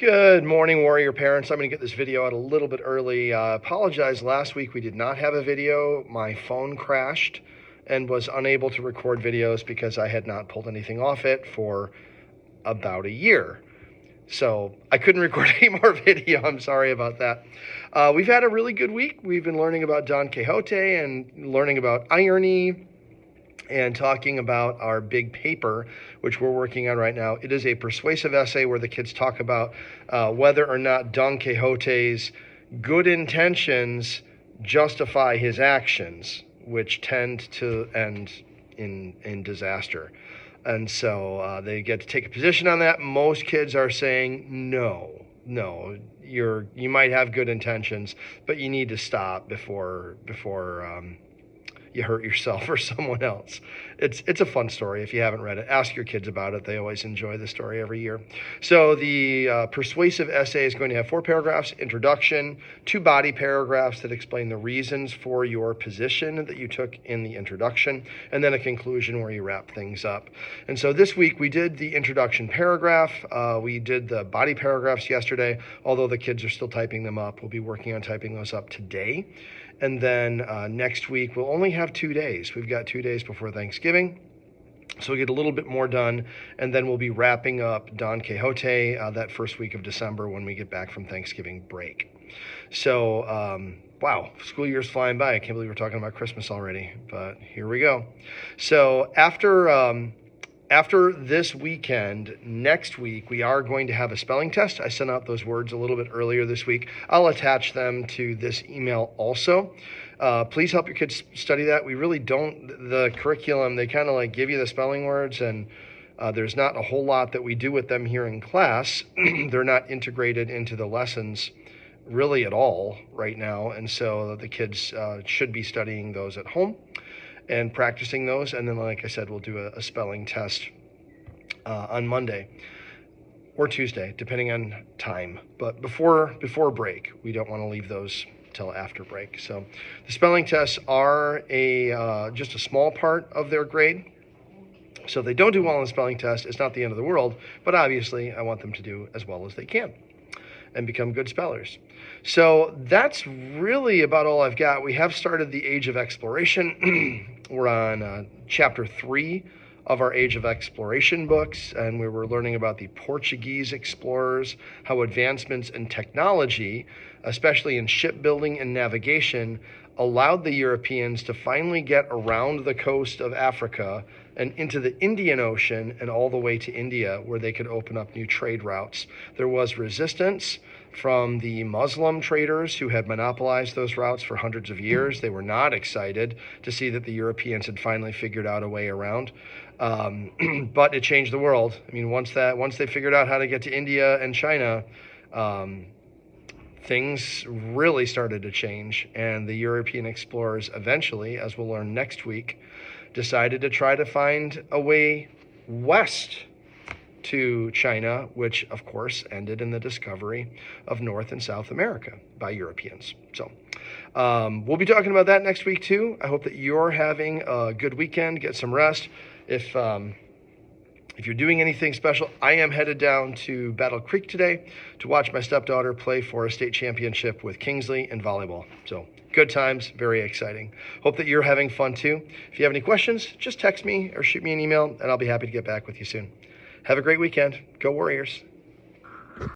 Good morning, Warrior parents. I'm going to get this video out a little bit early. Apologize, last week we did not have a video. My phone crashed and was unable to record videos because I had not pulled anything off it for about a year. So I couldn't record any more video. I'm sorry about that. We've had a really good week. We've been learning about Don Quixote and learning about irony and talking about our big paper, which we're working on right now. It is a persuasive essay where the kids talk about whether or not Don Quixote's good intentions justify his actions, which tend to end in disaster. And so they get to take a position on that. Most kids are saying, no, you might have good intentions, but you need to stop before you hurt yourself or someone else. It's a fun story. If you haven't read it, ask your kids about it. They always enjoy the story every year. So the persuasive essay is going to have 4 paragraphs, introduction, 2 body paragraphs that explain the reasons for your position that you took in the introduction, and then a conclusion where you wrap things up. And so this week we did the introduction paragraph. We did the body paragraphs yesterday, although the kids are still typing them up. We'll be working on typing those up today. And then next week, we'll only have 2 days. We've got 2 days before Thanksgiving. So we'll get a little bit more done. And then we'll be wrapping up Don Quixote that first week of December when we get back from Thanksgiving break. So, wow, school year's flying by. I can't believe we're talking about Christmas already, but here we go. So after this weekend, next week, we are going to have a spelling test. I sent out those words a little bit earlier this week. I'll attach them to this email also. Please help your kids study that. We really don't, the curriculum, they kind of like give you the spelling words, and there's not a whole lot that we do with them here in class. They're not integrated into the lessons really at all right now, and so the kids should be studying those at home and practicing those. And then, like I said, we'll do a spelling test on Monday or Tuesday, depending on time. But before break, we don't want to leave those till after break. So the spelling tests are just a small part of their grade. So if they don't do well on the spelling test, it's not the end of the world. But obviously, I want them to do as well as they can and become good spellers. So that's really about all I've got. We have started the Age of Exploration. We're on chapter 3 of our Age of Exploration books, and we were learning about the Portuguese explorers, how advancements in technology, especially in shipbuilding and navigation, allowed the Europeans to finally get around the coast of Africa and into the Indian Ocean and all the way to India, where they could open up new trade routes. There was resistance from the Muslim traders who had monopolized those routes for hundreds of years. They were not excited to see that the Europeans had finally figured out a way around. But it changed the world. I mean, once they figured out how to get to India and China, things really started to change, and the European explorers eventually, as we'll learn next week, decided to try to find a way west to China, which of course ended in the discovery of North and South America by Europeans. So we'll be talking about that next week too. I hope that you're having a good weekend. Get some rest. If you're doing anything special, I am headed down to Battle Creek today to watch my stepdaughter play for a state championship with Kingsley in volleyball. So good times, very exciting. Hope that you're having fun too. If you have any questions, just text me or shoot me an email, and I'll be happy to get back with you soon. Have a great weekend. Go Warriors.